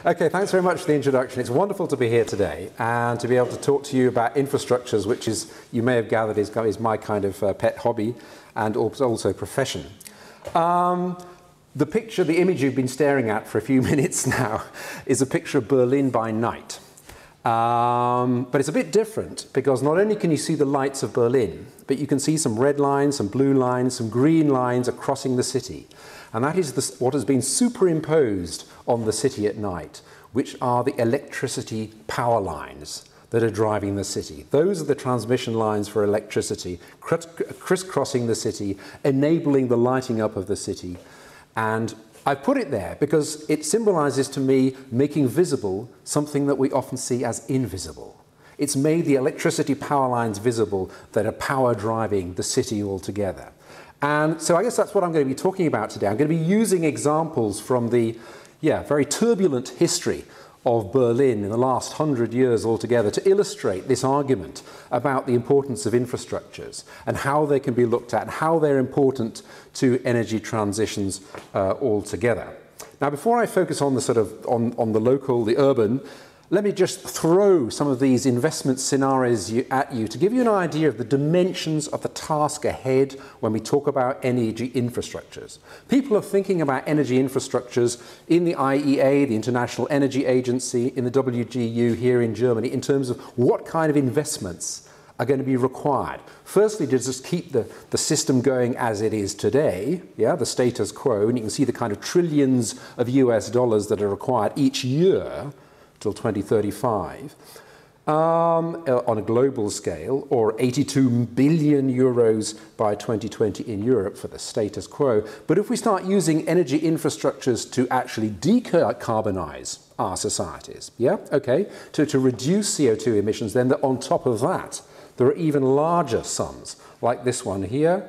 Okay, thanks very much for the introduction. It's wonderful to be here today and to be able to talk to you about infrastructures, which is, you may have gathered, is my kind of pet hobby and also profession. The picture, the image you've been staring at for a few minutes now is a picture of Berlin by night. But it's a bit different because not only can you see the lights of Berlin, but you can see some red lines, some blue lines, some green lines are crossing the city. And that is what has been superimposed on the city at night, which are the electricity power lines that are driving the city. Those are the transmission lines for electricity, crisscrossing the city, enabling the lighting up of the city. And I put it there because it symbolizes to me making visible something that we often see as invisible. It's made the electricity power lines visible that are power driving the city altogether. And so I guess that's what I'm going to be talking about today. I'm going to be using examples from the very turbulent history of Berlin in the last 100 years altogether to illustrate this argument about the importance of infrastructures and how they can be looked at and how they're important to energy transitions altogether. Now, before I focus on the sort of on the local, the urban, let me just throw some of these investment scenarios at you to give you an idea of the dimensions of the task ahead when we talk about energy infrastructures. People are thinking about energy infrastructures in the IEA, the International Energy Agency, in the WGU here in Germany, in terms of what kind of investments are going to be required. Firstly, to just keep the system going as it is today, the status quo, and you can see the kind of trillions of US dollars that are required each year till 2035, on a global scale, or 82 billion euros by 2020 in Europe for the status quo. But if we start using energy infrastructures to actually decarbonize our societies, to reduce CO2 emissions, then on top of that, there are even larger sums, like this one here,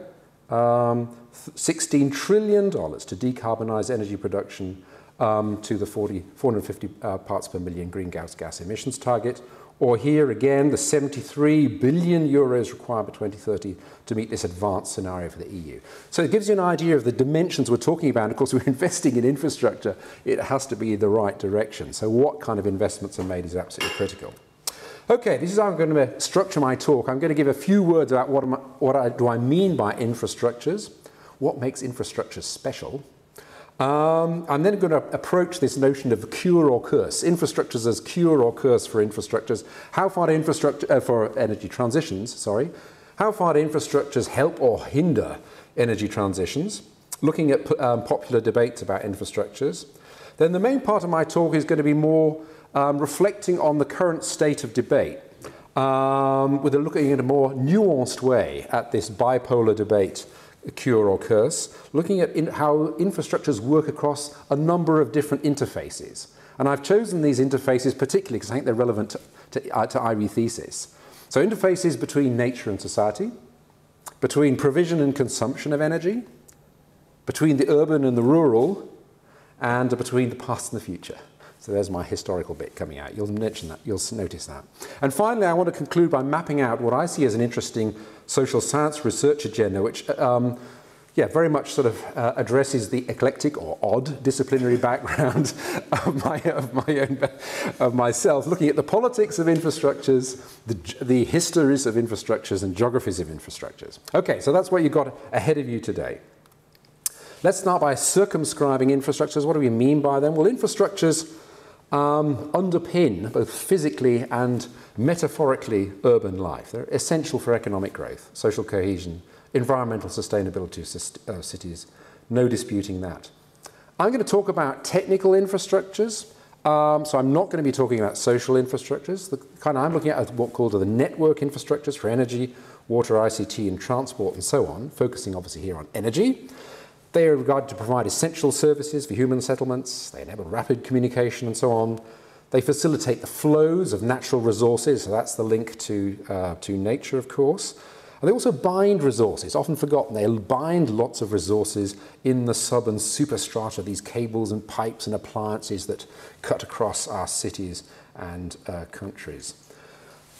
$16 trillion to decarbonize energy production to the 450 parts per million greenhouse gas emissions target, or here again the 73 billion euros required by 2030 to meet this advanced scenario for the EU. So it gives you an idea of the dimensions we're talking about. And of course, we're investing in infrastructure. It has to be the right direction. So what kind of investments are made is absolutely critical. Okay, this is how I'm going to structure my talk. I'm going to give a few words about what do I mean by infrastructures, what makes infrastructures special. I'm then going to approach this notion of cure or curse, infrastructures as cure or curse for infrastructures. How far do for energy transitions, sorry. How far do infrastructures help or hinder energy transitions? Looking at popular debates about infrastructures. Then the main part of my talk is going to be more reflecting on the current state of debate, with a looking in a more nuanced way at this bipolar debate, cure or curse, looking at how infrastructures work across a number of different interfaces. And I've chosen these interfaces particularly because I think they're relevant to IRE thesis. So interfaces between nature and society, between provision and consumption of energy, between the urban and the rural, and between the past and the future. So there's my historical bit coming out. You'll mention that, you'll notice that. And finally, I want to conclude by mapping out what I see as an interesting social science research agenda, which very much sort of addresses the eclectic or odd disciplinary background of myself, looking at the politics of infrastructures, the histories of infrastructures, and geographies of infrastructures. Okay, so that's what you've got ahead of you today. Let's start by circumscribing infrastructures. What do we mean by them? Well, infrastructures underpin, both physically and metaphorically, urban life. They're essential for economic growth, social cohesion, environmental sustainability of cities. No disputing that. I'm going to talk about technical infrastructures. So I'm not going to be talking about social infrastructures. The kind I'm looking at what called the network infrastructures for energy, water, ICT, and transport, and so on, focusing obviously here on energy. They are regarded to provide essential services for human settlements. They enable rapid communication and so on. They facilitate the flows of natural resources, so that's the link to nature, of course. And they also bind resources, often forgotten. They bind lots of resources in the sub and superstrata, these cables and pipes and appliances that cut across our cities and countries.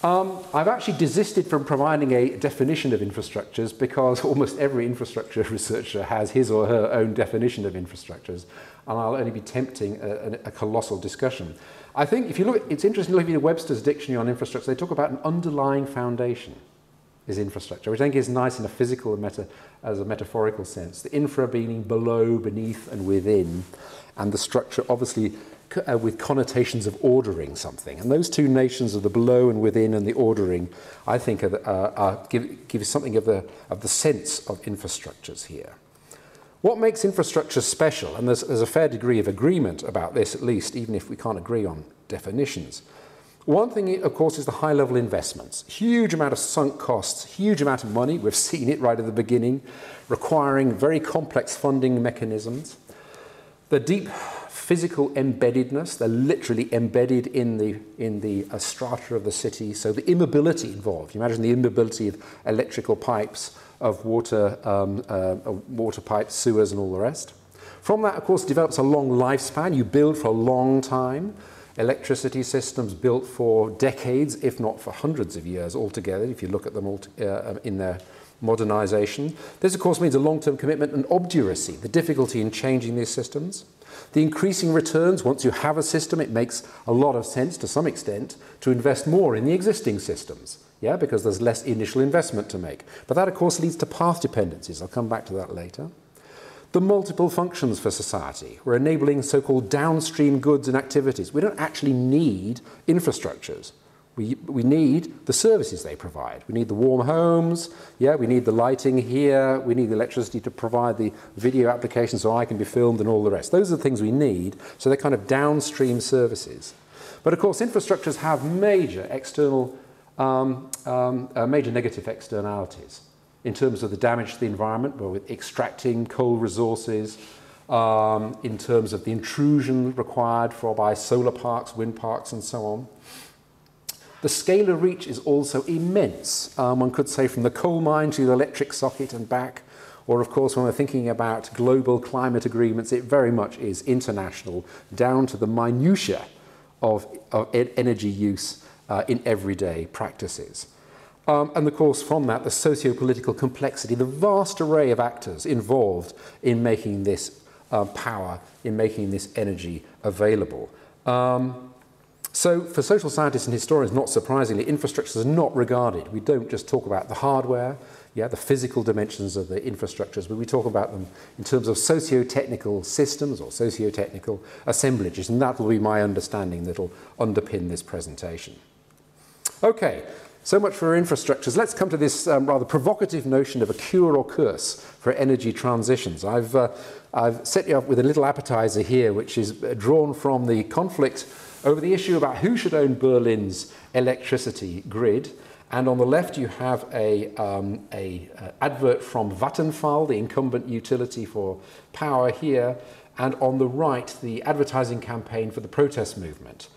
I've actually desisted from providing a definition of infrastructures because almost every infrastructure researcher has his or her own definition of infrastructures, and I'll only be tempting a colossal discussion. I think if you look, it's interesting looking at Webster's dictionary on infrastructure, they talk about an underlying foundation is infrastructure, which I think is nice in a physical and as a metaphorical sense. The infra being below, beneath, and within, and the structure obviously with connotations of ordering something. And those two nations of the below and within and the ordering, I think, give something of the sense of infrastructures here. What makes infrastructure special, and there's a fair degree of agreement about this at least, even if we can't agree on definitions. One thing, of course, is the high-level investments. Huge amount of sunk costs, huge amount of money. We've seen it right at the beginning, requiring very complex funding mechanisms. The deep physical embeddedness, they're literally embedded in the strata of the city, so the immobility involved. You imagine the immobility of electrical pipes, of water pipes, sewers, and all the rest. From that, of course, develops a long lifespan. You build for a long time. Electricity systems built for decades, if not for hundreds of years altogether, if you look at them all in their modernisation. This, of course, means a long-term commitment and obduracy, the difficulty in changing these systems. The increasing returns, once you have a system, it makes a lot of sense, to some extent, to invest more in the existing systems, yeah, because there's less initial investment to make. But that, of course, leads to path dependencies. I'll come back to that later. The multiple functions for society. We're enabling so-called downstream goods and activities. We don't actually need infrastructures. We need the services they provide. We need the warm homes, yeah, we need the lighting here, we need the electricity to provide the video application so I can be filmed and all the rest. Those are the things we need, so they're kind of downstream services. But of course, infrastructures have major external, major negative externalities in terms of the damage to the environment, where with extracting coal resources, in terms of the intrusion required by solar parks, wind parks, and so on. The scale of reach is also immense. One could say from the coal mine to the electric socket and back, or of course when we're thinking about global climate agreements, it very much is international, down to the minutiae of energy use in everyday practices. And of course from that, the socio-political complexity, the vast array of actors involved in making this power, in making this energy available. So for social scientists and historians, not surprisingly, infrastructures are not regarded. We don't just talk about the hardware, yeah, the physical dimensions of the infrastructures, but we talk about them in terms of socio-technical systems or socio-technical assemblages, and that will be my understanding that will underpin this presentation. Okay, so much for infrastructures. Let's come to this rather provocative notion of a cure or curse for energy transitions. I've set you up with a little appetizer here, which is drawn from the conflict over the issue about who should own Berlin's electricity grid. And on the left, you have an advert from Vattenfall, the incumbent utility for power here. And on the right, the advertising campaign for the protest movement,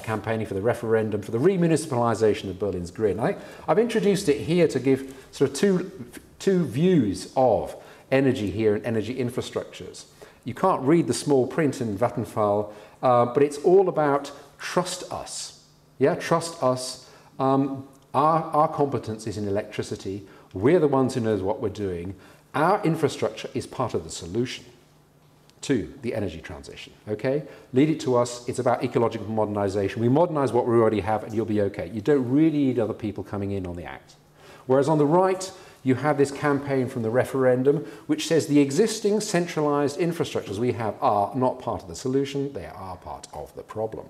campaigning for the referendum for the remunicipalization of Berlin's grid. And I've introduced it here to give sort of two views of energy here and energy infrastructures. You can't read the small print in Vattenfall, but it's all about trust us. Yeah, trust us. Our competence is in electricity. We're the ones who knows what we're doing. Our infrastructure is part of the solution to the energy transition, okay? Lead it to us. It's about ecological modernization. We modernize what we already have and you'll be okay. You don't really need other people coming in on the act. Whereas on the right, you have this campaign from the referendum, which says the existing centralized infrastructures we have are not part of the solution, they are part of the problem.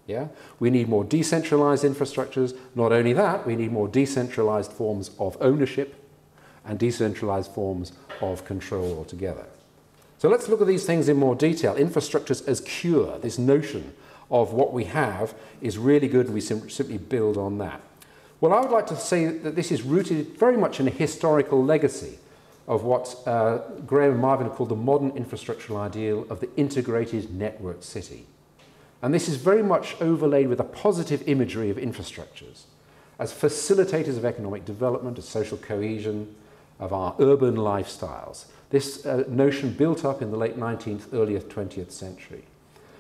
Yeah? We need more decentralized infrastructures. Not only that, we need more decentralized forms of ownership and decentralized forms of control altogether. So let's look at these things in more detail. Infrastructures as cure, this notion of what we have is really good and we simply build on that. Well, I would like to say that this is rooted very much in a historical legacy of what Graham and Marvin have called the modern infrastructural ideal of the integrated network city. And this is very much overlaid with a positive imagery of infrastructures as facilitators of economic development, of social cohesion, of our urban lifestyles. This notion built up in the late 19th, early 20th century.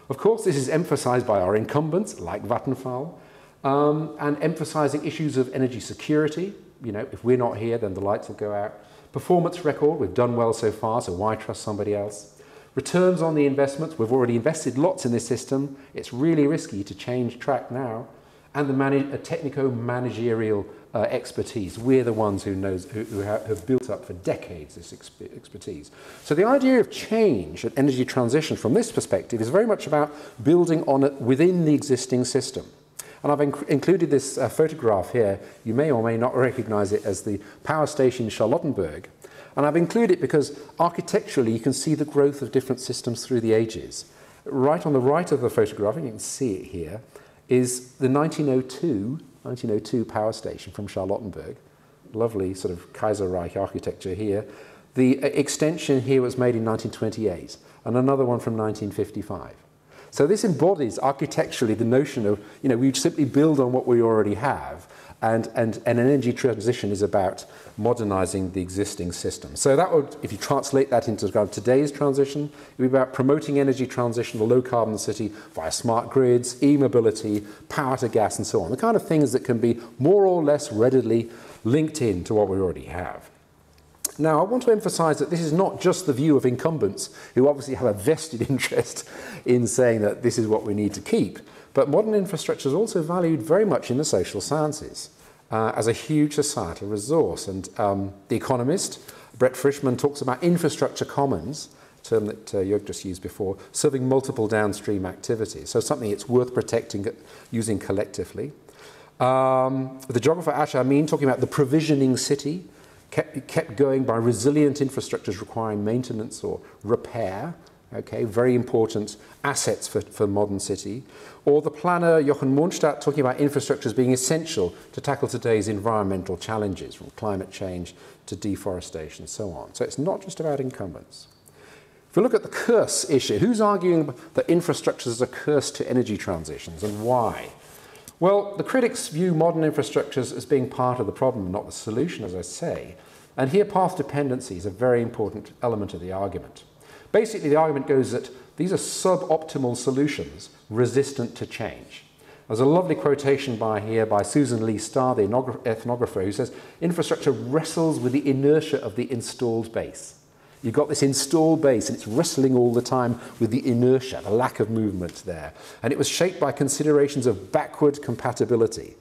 Of course, this is emphasized by our incumbents, like Vattenfall, and emphasizing issues of energy security. You know, if we're not here, then the lights will go out. Performance record, we've done well so far, so why trust somebody else? Returns on the investments, we've already invested lots in this system. It's really risky to change track now. And the technico-managerial expertise. We're the ones who have built up for decades this expertise. So the idea of change and energy transition from this perspective is very much about building on it within the existing system. And I've included this photograph here. You may or may not recognize it as the power station in Charlottenburg. And I've included it because architecturally you can see the growth of different systems through the ages. Right on the right of the photograph, and you can see it here, is the 1902 power station from Charlottenburg. Lovely sort of Kaiserreich architecture here. The extension here was made in 1928, and another one from 1955. So this embodies architecturally the notion of, you know, we simply build on what we already have, and an energy transition is about modernizing the existing system. So that would, if you translate that into kind of today's transition, it would be about promoting energy transition, the low carbon city via smart grids, e-mobility, power to gas and so on. The kind of things that can be more or less readily linked in to what we already have. Now, I want to emphasize that this is not just the view of incumbents who obviously have a vested interest in saying that this is what we need to keep, but modern infrastructure is also valued very much in the social sciences as a huge societal resource. And The Economist, Brett Frischmann, talks about infrastructure commons, a term that Jörg just used before, serving multiple downstream activities. So something it's worth protecting, using collectively. The geographer Asher Amin talking about the provisioning city, kept going by resilient infrastructures requiring maintenance or repair. Okay, very important assets for modern city. Or the planner Jochen Mondstadt talking about infrastructures being essential to tackle today's environmental challenges, from climate change to deforestation and so on. So it's not just about incumbents. If we look at the curse issue, who's arguing that infrastructure is a curse to energy transitions, and why? Well, the critics view modern infrastructures as being part of the problem, not the solution, as I say. And here path dependency is a very important element of the argument. Basically, the argument goes that these are suboptimal solutions resistant to change. There's a lovely quotation by Susan Lee Starr, the ethnographer, who says, infrastructure wrestles with the inertia of the installed base. You've got this installed base, and it's wrestling all the time with the inertia, the lack of movement there. And it was shaped by considerations of backward compatibility.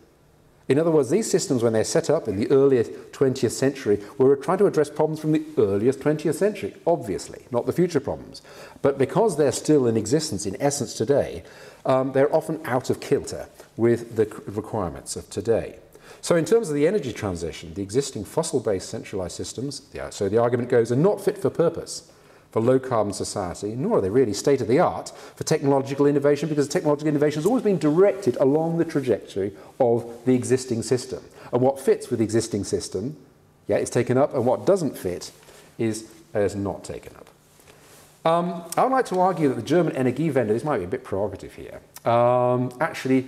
In other words, these systems, when they're set up in the earliest 20th century, were trying to address problems from the earliest 20th century, obviously, not the future problems. But because they're still in existence, in essence, today, they're often out of kilter with the requirements of today. So in terms of the energy transition, the existing fossil-based centralized systems, so the argument goes, are not fit for purpose for low-carbon society, nor are they really state-of-the-art for technological innovation, because technological innovation has always been directed along the trajectory of the existing system. And what fits with the existing system, is taken up, and what doesn't fit is not taken up. I would like to argue that the German Energiewende, this might be a bit provocative here, actually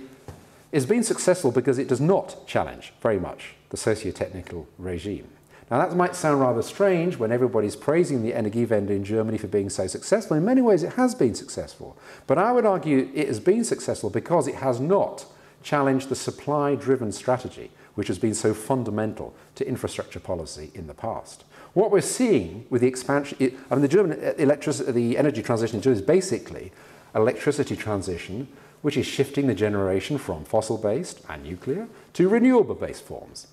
is being successful because it does not challenge very much the socio-technical regime. Now that might sound rather strange when everybody's praising the Energiewende in Germany for being so successful. In many ways it has been successful, but I would argue it has been successful because it has not challenged the supply-driven strategy which has been so fundamental to infrastructure policy in the past. What we're seeing with the expansion, the energy transition in Germany is basically an electricity transition which is shifting the generation from fossil-based and nuclear to renewable-based forms.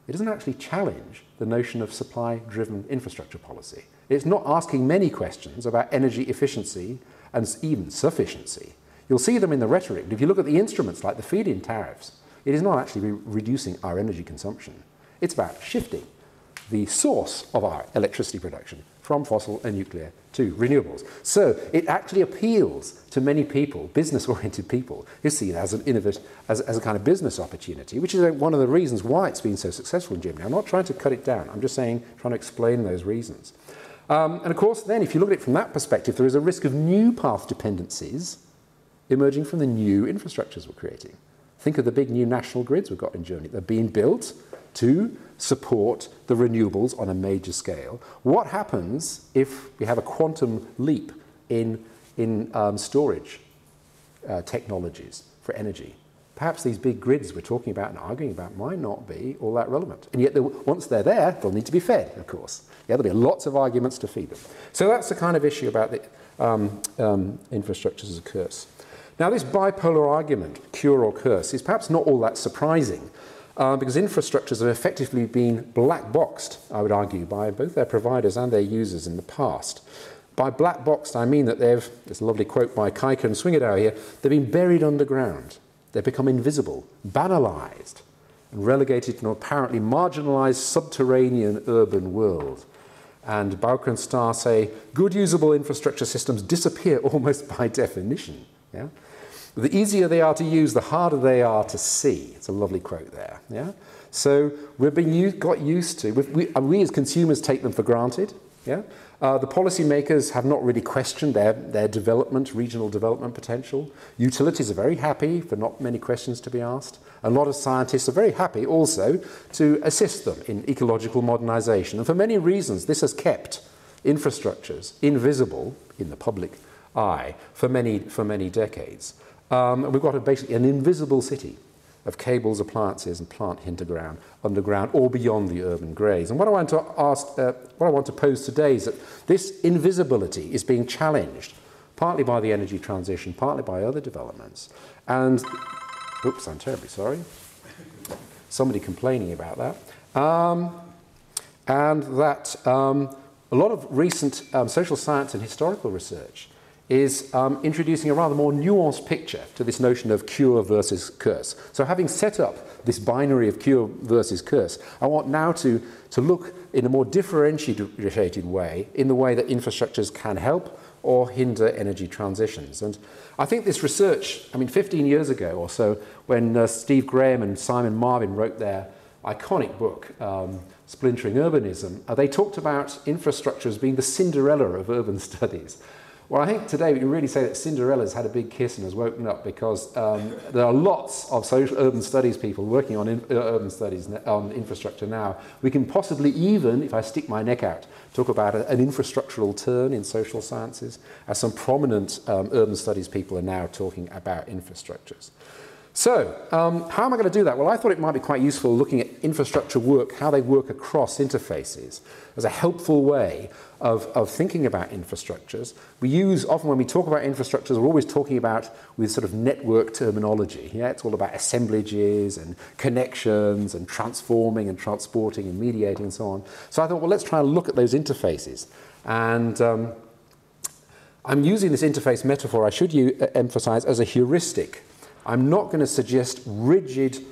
It doesn't actually challenge the notion of supply-driven infrastructure policy. It's not asking many questions about energy efficiency and even sufficiency. You'll see them in the rhetoric. If you look at the instruments like the feed-in tariffs, it is not actually reducing our energy consumption. It's about shifting the source of our electricity production from fossil and nuclear to renewables. So it actually appeals to many people, business-oriented people, who see it as an as a kind of business opportunity, which is one of the reasons why it's been so successful in Germany. I'm not trying to cut it down. I'm just trying to explain those reasons. And of course, then, if you look at it from that perspective, there is a risk of new path dependencies emerging from the new infrastructures we're creating. Think of the big new national grids we've got in Germany. They're being built to support the renewables on a major scale. What happens if we have a quantum leap in storage technologies for energy? perhaps these big grids we're talking about and arguing about might not be all that relevant. And yet, once they're there, they'll need to be fed, of course. Yeah, there'll be lots of arguments to feed them. So that's the kind of issue about the infrastructures as a curse. Now, this bipolar argument, cure or curse, is perhaps not all that surprising because infrastructures have effectively been black-boxed, I would argue, by both their providers and their users in the past. By black-boxed, I mean that there's a lovely quote by Kijker and Swingedouw here, they've been buried underground. They've become invisible, banalised, and relegated to an apparently marginalised subterranean urban world. And Bowker and Starr say, good usable infrastructure systems disappear almost by definition. Yeah? The easier they are to use, the harder they are to see. It's a lovely quote there. Yeah? So we've got used to, we as consumers take them for granted. Yeah? The policymakers have not really questioned their development, regional development potential. Utilities are very happy for not many questions to be asked. A lot of scientists are very happy also to assist them in ecological modernisation. And for many reasons, this has kept infrastructures invisible in the public eye for many decades. We've got basically an invisible city of cables, appliances, and plant underground, or beyond the urban greys. And what I want to pose today is that this invisibility is being challenged, partly by the energy transition, partly by other developments. And, oops, I'm terribly sorry. Somebody complaining about that. And that a lot of recent social science and historical research is introducing a rather more nuanced picture to this notion of cure versus curse. So having set up this binary of cure versus curse, I want now to look in a more differentiated way in the way that infrastructures can help or hinder energy transitions. And I think this research, 15 years ago or so, when Steve Graham and Simon Marvin wrote their iconic book, Splintering Urbanism, they talked about infrastructure as being the Cinderella of urban studies. Well, I think today we can really say that Cinderella's had a big kiss and has woken up because there are lots of urban studies people working on urban studies on infrastructure now. We can possibly even, if I stick my neck out, talk about an infrastructural turn in social sciences, as some prominent urban studies people are now talking about infrastructures. So, how am I going to do that? Well, I thought it might be quite useful looking at infrastructure work, how they work across interfaces, as a helpful way of thinking about infrastructures. We use, often when we talk about infrastructures, we're always talking about with sort of network terminology. Yeah? It's all about assemblages and connections and transforming and transporting and mediating and so on. So I thought, well, let's try and look at those interfaces. And I'm using this interface metaphor, I should emphasize, as a heuristic. I'm not going to suggest rigid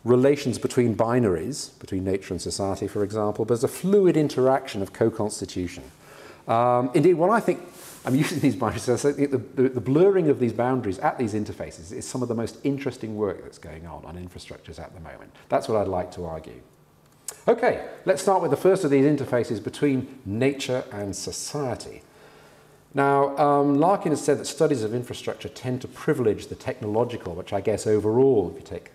relations between binaries, between nature and society, for example, but as a fluid interaction of co-constitution. Indeed, what I think, I'm using these binaries, I think the blurring of these boundaries at these interfaces is some of the most interesting work that's going on infrastructures at the moment. That's what I'd like to argue. Okay, let's start with the first of these interfaces between nature and society. Now, Larkin has said that studies of infrastructure tend to privilege the technological, which I guess overall, if you take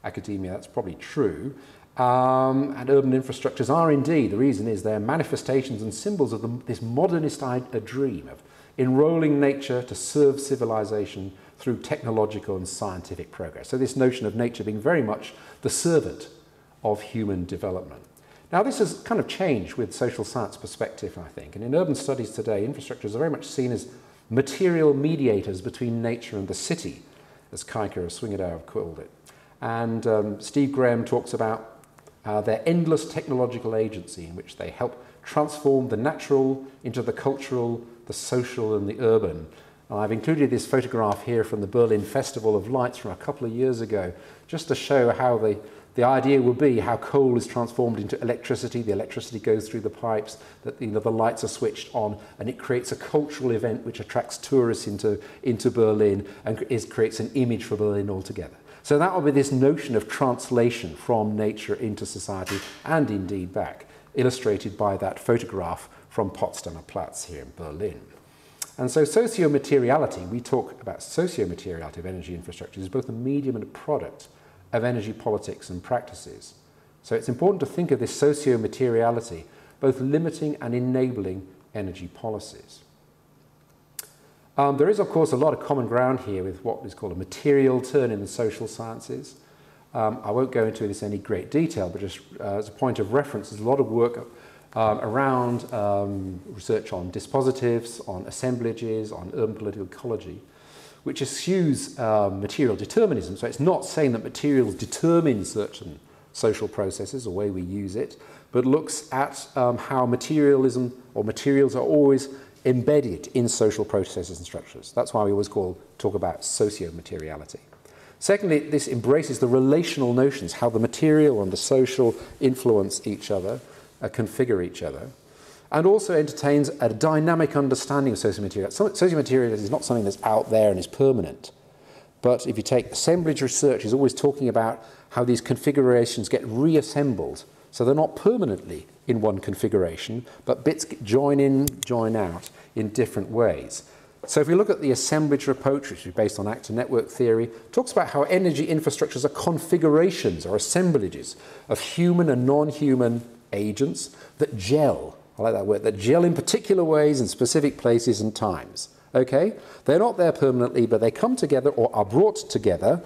academia, that's probably true. And urban infrastructures are indeed, the reason is they're manifestations and symbols of this modernist dream of enrolling nature to serve civilization through technological and scientific progress. So this notion of nature being very much the servant of human development. Now, this has kind of changed with social science perspective, I think. And in urban studies today, infrastructures are very much seen as material mediators between nature and the city, as Kijker or Swingedouw have called it. And Steve Graham talks about their endless technological agency in which they help transform the natural into the cultural, the social and the urban. I've included this photograph here from the Berlin Festival of Lights from a couple of years ago, just to show how the idea will be how coal is transformed into electricity, the electricity goes through the pipes, that the lights are switched on, and it creates a cultural event which attracts tourists into Berlin and creates an image for Berlin altogether. So that will be this notion of translation from nature into society and indeed back, illustrated by that photograph from Potsdamer Platz here in Berlin. And so socio-materiality, we talk about socio-materiality of energy infrastructure, is both a medium and a product of energy politics and practices. So it's important to think of this socio-materiality, both limiting and enabling energy policies. There is, of course, a lot of common ground here with what is called a material turn in the social sciences. I won't go into this in any great detail, but just as a point of reference, there's a lot of work around research on dispositives, on assemblages, on urban political ecology, which eschews material determinism. So it's not saying that materials determine certain social processes, the way we use it, but looks at how materialism or materials are always embedded in social processes and structures. That's why we always talk about socio-materiality. Secondly, this embraces the relational notions, how the material and the social influence each other, configure each other, and also entertains a dynamic understanding of socio-materiality. Socio-materiality is not something that's out there and is permanent, but if you take assemblage research, is always talking about how these configurations get reassembled, so they're not permanently in one configuration, but bits join in, join out in different ways. So if we look at the assemblage approach, which is based on actor network theory, it talks about how energy infrastructures are configurations or assemblages of human and non-human agents that gel. I like that word, that gel in particular ways in specific places and times. Okay? They're not there permanently, but they come together or are brought together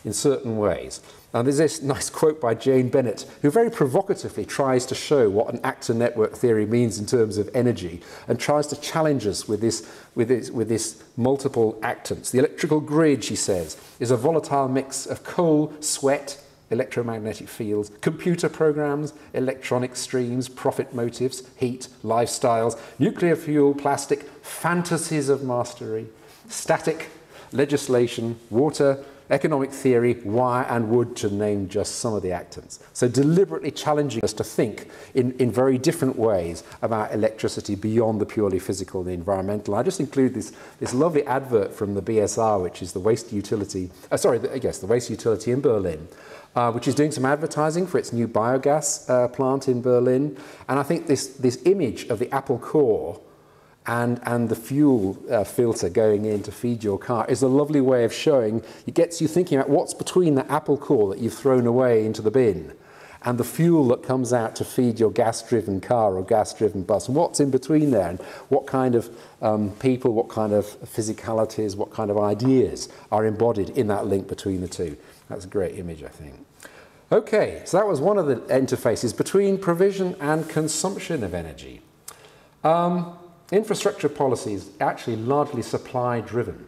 in certain ways. And there's this nice quote by Jane Bennett, who very provocatively tries to show what an actor network theory means in terms of energy, and tries to challenge us with this multiple actants. The electrical grid, she says, is a volatile mix of coal, sweat, electromagnetic fields, computer programs, electronic streams, profit motives, heat, lifestyles, nuclear fuel, plastic, fantasies of mastery, static, legislation, water, economic theory, wire and wood, to name just some of the actants. So deliberately challenging us to think in very different ways about electricity beyond the purely physical and the environmental. I just include this lovely advert from the BSR, which is the waste utility, the waste utility in Berlin, which is doing some advertising for its new biogas plant in Berlin. And I think this image of the Apple core and the fuel filter going in to feed your car is a lovely way of showing, it gets you thinking about what's between the Apple core that you've thrown away into the bin and the fuel that comes out to feed your gas-driven car or gas-driven bus, and what's in between there, and what kind of people, what kind of physicalities, what kind of ideas are embodied in that link between the two. That's a great image, I think. Okay, so that was one of the interfaces between provision and consumption of energy. Infrastructure policy is actually largely supply-driven,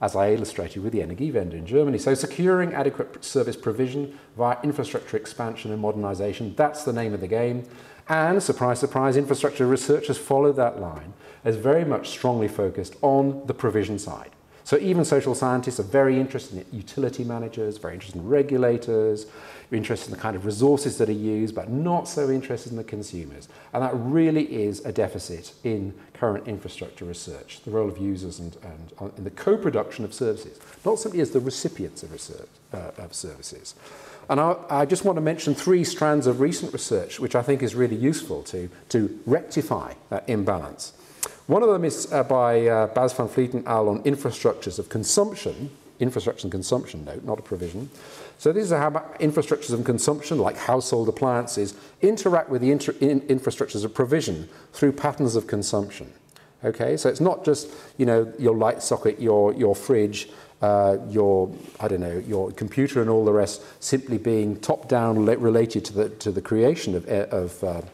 as I illustrated with the Energiewende in Germany. So securing adequate service provision via infrastructure expansion and modernisation, that's the name of the game. And, surprise, surprise, infrastructure researchers follow that line as very much strongly focused on the provision side. So even social scientists are very interested in utility managers, very interested in regulators, interested in the kind of resources that are used, but not so interested in the consumers. And that really is a deficit in current infrastructure research, the role of users and in the co-production of services, not simply as the recipients of research, of services. And I just want to mention 3 strands of recent research, which I think is really useful to rectify that imbalance. One of them is by Bas van Vliet et al. On infrastructures of consumption, infrastructure and consumption, note, not a provision. So these are how infrastructures of consumption, like household appliances, interact with the infrastructures of provision through patterns of consumption. Okay, so it's not just, you know, your light socket, your fridge, your computer and all the rest simply being top-down related to the creation of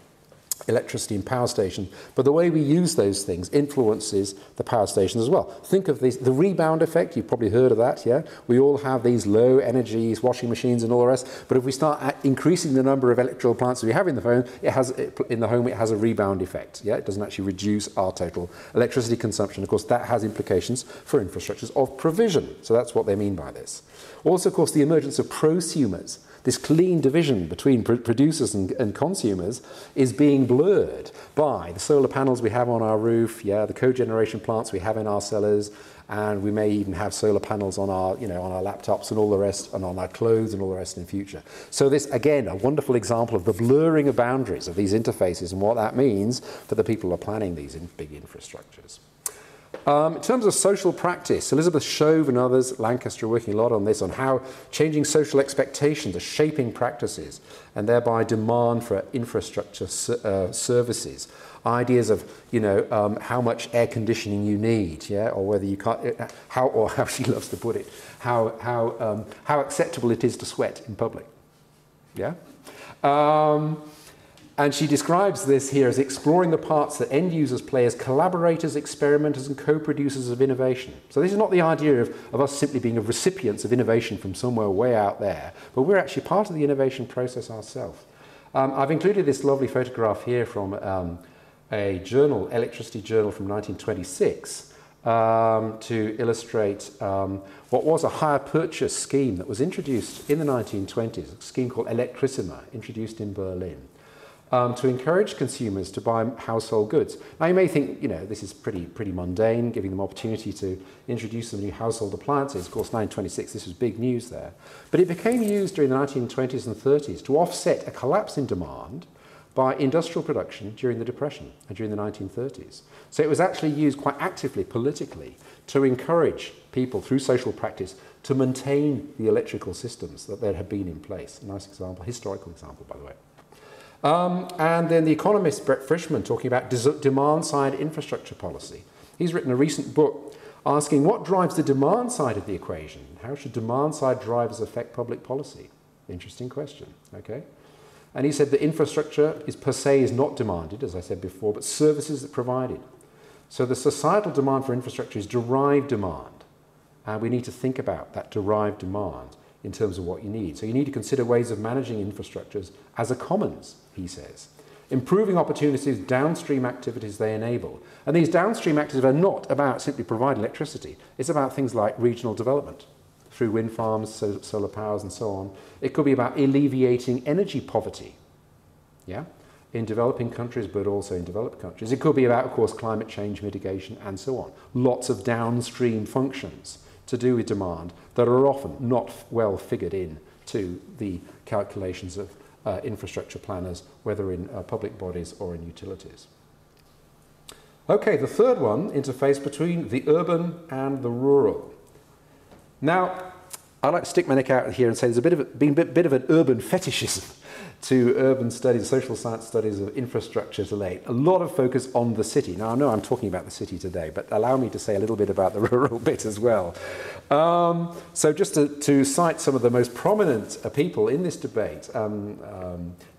electricity and power station, but the way we use those things influences the power station as well. Think of the rebound effect. You've probably heard of that, yeah? We all have these low energies, washing machines and all the rest, but if we start increasing the number of electrical appliances we have in the home, it has a rebound effect, yeah? It doesn't actually reduce our total electricity consumption. Of course, that has implications for infrastructures of provision, so that's what they mean by this. Also, of course, the emergence of prosumers. This clean division between producers and consumers is being blurred by the solar panels we have on our roof, yeah, the cogeneration plants we have in our cellars, and we may even have solar panels on our, on our laptops and all the rest, and on our clothes and all the rest in the future. So this, again, a wonderful example of the blurring of boundaries of these interfaces and what that means for the people who are planning these big infrastructures. In terms of social practice, Elizabeth Shove and others, Lancaster, are working a lot on this, on how changing social expectations are shaping practices and thereby demand for infrastructure services ideas of, you know, how much air conditioning you need, yeah, or whether you can't, or how she loves to put it, how acceptable it is to sweat in public, yeah. And she describes this here as exploring the parts that end users play as collaborators, experimenters, and co-producers of innovation. So this is not the idea of us simply being recipients of innovation from somewhere way out there, but we're actually part of the innovation process ourselves. I've included this lovely photograph here from a journal, Electricity Journal from 1926, to illustrate what was a hire purchase scheme that was introduced in the 1920s, a scheme called Elektrissima, introduced in Berlin. To encourage consumers to buy household goods. Now you may think, you know, this is pretty mundane, giving them opportunity to introduce some new household appliances. Of course, 1926, this was big news there. But it became used during the 1920s and 30s to offset a collapse in demand by industrial production during the Depression and during the 1930s. So it was actually used quite actively, politically, to encourage people through social practice to maintain the electrical systems that there had been in place. A nice example, historical example, by the way. And then the economist Brett Frischman talking about demand-side infrastructure policy. He's written a recent book asking what drives the demand side of the equation. How should demand-side drivers affect public policy? Interesting question, okay? And he said that infrastructure is per se is not demanded, as I said before, but services that are provided. So the societal demand for infrastructure is derived demand. And we need to think about that derived demand in terms of what you need. So you need to consider ways of managing infrastructures as a commons, he says. Improving opportunities, downstream activities they enable. And these downstream activities are not about simply providing electricity. It's about things like regional development through wind farms, solar powers and so on. It could be about alleviating energy poverty, yeah, in developing countries but also in developed countries. It could be about, of course, climate change mitigation and so on. Lots of downstream functions to do with demand that are often not well figured in to the calculations of infrastructure planners, whether in public bodies or in utilities. Okay, the third one, interface between the urban and the rural. Now, I'd like to stick my neck out here and say there's been a bit of an urban fetishism to urban studies, social science studies of infrastructure to late. A lot of focus on the city. Now, I know I'm talking about the city today, but allow me to say a little bit about the rural bit as well. So just to cite some of the most prominent people in this debate,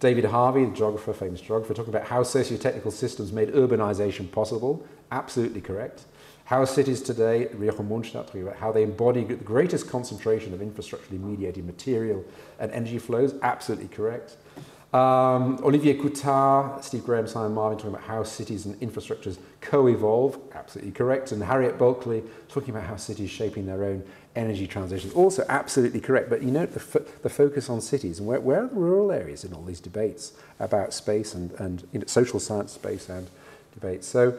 David Harvey, the geographer, famous geographer, talking about how socio-technical systems made urbanization possible. Absolutely correct. How cities today, Joachim Mundstadt, talking about how they embody the greatest concentration of infrastructurally mediated material and energy flows. Absolutely correct. Olivier Coutard, Steve Graham, Simon Marvin talking about how cities and infrastructures co-evolve. Absolutely correct. And Harriet Bulkley talking about how cities shaping their own energy transitions. Also absolutely correct. But you know, the focus on cities and where are the rural areas in all these debates about space and you know, social science space and debates. So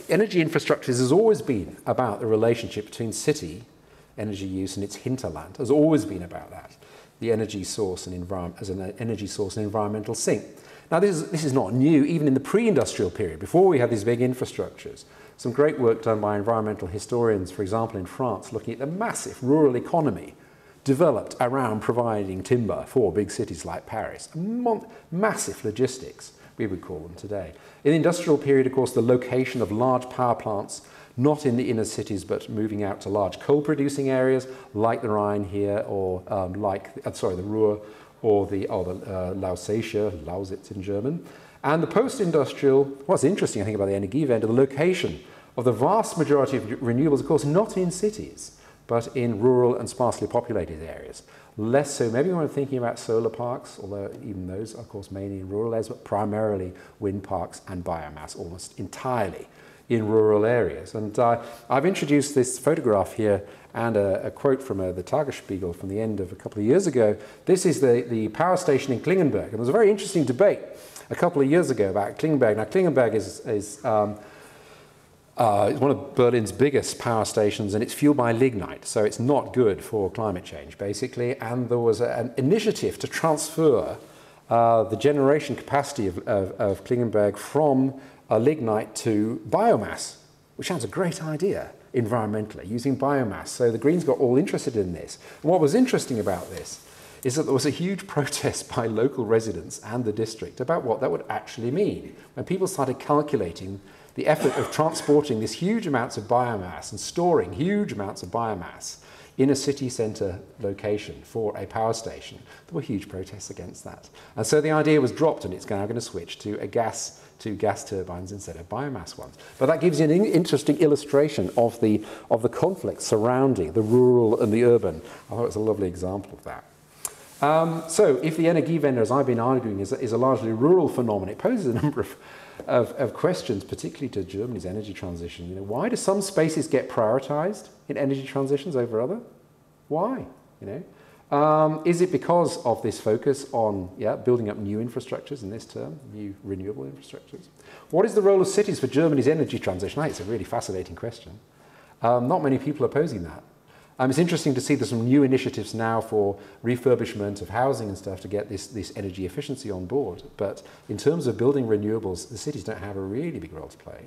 energy infrastructures has always been about the relationship between city energy use and its hinterland. Has always been about that. The energy source and environment as an energy source and environmental sink. Now this is not new, even in the pre-industrial period, before we had these big infrastructures. Some great work done by environmental historians, for example in France, looking at the massive rural economy developed around providing timber for big cities like Paris. Massive logistics, we would call them today. In the industrial period, of course, the location of large power plants, not in the inner cities, but moving out to large coal-producing areas like the Rhine here, or the Ruhr, or the Lausitz in German. And the post-industrial, what's interesting, I think, about the Energiewende, the location of the vast majority of renewables, of course, not in cities, but in rural and sparsely populated areas. Less so, maybe when we're thinking about solar parks, although even those, of course, mainly in rural areas, but primarily wind parks and biomass, almost entirely in rural areas. And I've introduced this photograph here and a quote from the Tagesspiegel from the end of a couple of years ago. This is the power station in Klingenberg. And there was a very interesting debate a couple of years ago about Klingenberg. Now, Klingenberg is one of Berlin's biggest power stations, and it's fueled by lignite, so it's not good for climate change, basically. And there was an initiative to transfer the generation capacity of Klingenberg from lignite to biomass, which sounds a great idea environmentally, using biomass. So the Greens got all interested in this. And what was interesting about this is that there was a huge protest by local residents and the district about what that would actually mean. When people started calculating the effort of transporting these huge amounts of biomass and storing huge amounts of biomass in a city centre location for a power station, there were huge protests against that. And so the idea was dropped, and it's now going to switch to gas turbines instead of biomass ones. But that gives you an interesting illustration of the conflict surrounding the rural and the urban. I thought it was a lovely example of that. So if the Energiewende, as I've been arguing, is a largely rural phenomenon, it poses a number of questions, particularly to Germany's energy transition. You know, why do some spaces get prioritized in energy transitions over other? Why? You know, is it because of this focus on building up new infrastructures in this term, new renewable infrastructures? What is the role of cities for Germany's energy transition? I think it's a really fascinating question. Not many people are posing that. It's interesting to see there's some new initiatives now for refurbishment of housing and stuff to get this energy efficiency on board. But in terms of building renewables, the cities don't have a really big role to play.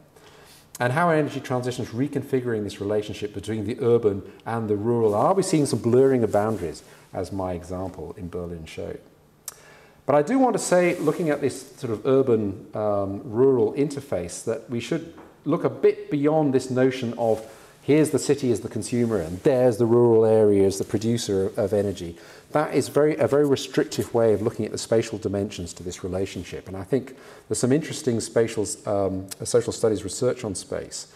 And how energy transition is reconfiguring this relationship between the urban and the rural. Are we seeing some blurring of boundaries, as my example in Berlin showed? But I do want to say, looking at this sort of urban-rural interface, that we should look a bit beyond this notion of here's the city as the consumer and there's the rural area as the producer of energy. That is a very restrictive way of looking at the spatial dimensions to this relationship. And I think there's some interesting social studies research on space,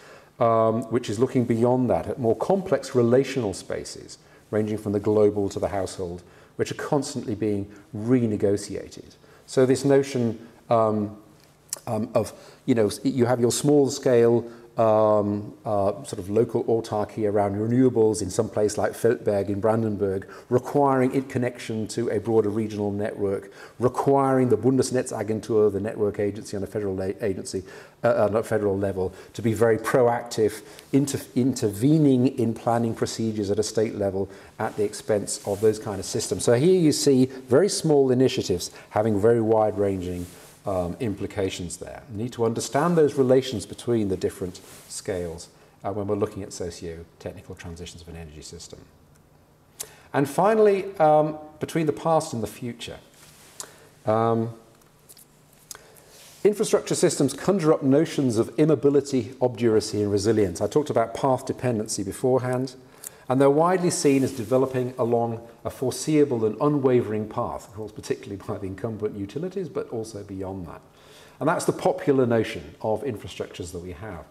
which is looking beyond that at more complex relational spaces, ranging from the global to the household, which are constantly being renegotiated. So this notion of, you know, you have your small scale sort of local autarky around renewables in some place like Feldberg in Brandenburg, requiring it connection to a broader regional network, requiring the Bundesnetzagentur, the network agency on a federal level, to be very proactive, intervening in planning procedures at a state level at the expense of those kind of systems. So here you see very small initiatives having very wide-ranging implications there. We need to understand those relations between the different scales when we're looking at socio-technical transitions of an energy system. And finally, between the past and the future. Infrastructure systems conjure up notions of immobility, obduracy, and resilience. I talked about path dependency beforehand. And they're widely seen as developing along a foreseeable and unwavering path, of course, particularly by the incumbent utilities, but also beyond that. And that's the popular notion of infrastructures that we have.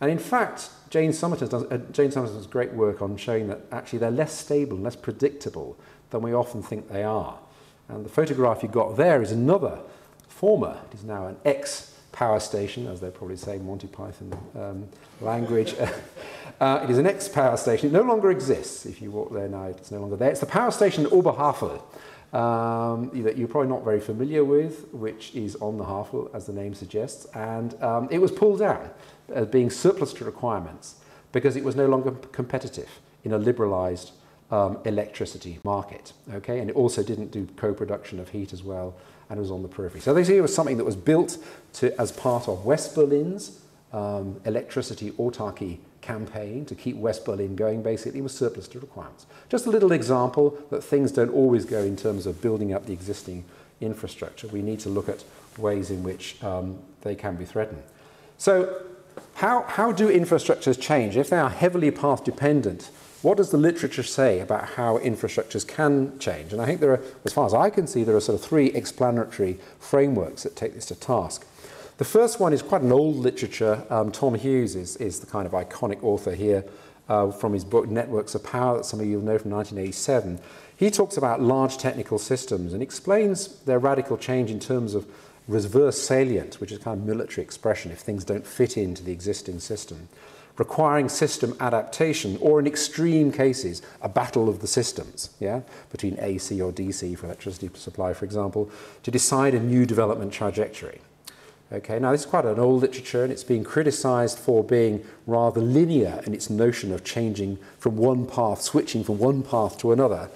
And in fact, Jane Summerton does great work on showing that actually they're less stable and less predictable than we often think they are. And the photograph you got there is another former, it is now an ex-power station, as they probably say Monty Python language. It is an ex-power station. It no longer exists. If you walk there now, it's no longer there. It's the power station at Oberhavel that you're probably not very familiar with, which is on the Havel, as the name suggests. And it was pulled down as being surplus to requirements because it was no longer competitive in a liberalised electricity market. Okay, and it also didn't do co-production of heat as well, and it was on the periphery. So this here was something that was built as part of West Berlin's electricity autarky campaign to keep West Berlin going, basically, with surplus to requirements. Just a little example that things don't always go in terms of building up the existing infrastructure. We need to look at ways in which they can be threatened. So how do infrastructures change? If they are heavily path dependent, what does the literature say about how infrastructures can change? And I think there are, as far as I can see, there are sort of three explanatory frameworks that take this to task. The first one is quite an old literature. Tom Hughes is the kind of iconic author here from his book Networks of Power that some of you will know from 1987. He talks about large technical systems and explains their radical change in terms of reverse salient, which is a kind of military expression if things don't fit into the existing system, requiring system adaptation, or in extreme cases, a battle of the systems, between AC or DC for electricity supply, for example, to decide a new development trajectory. Okay, now this is quite an old literature, and it's being criticised for being rather linear in its notion of changing from one path, switching from one path to another.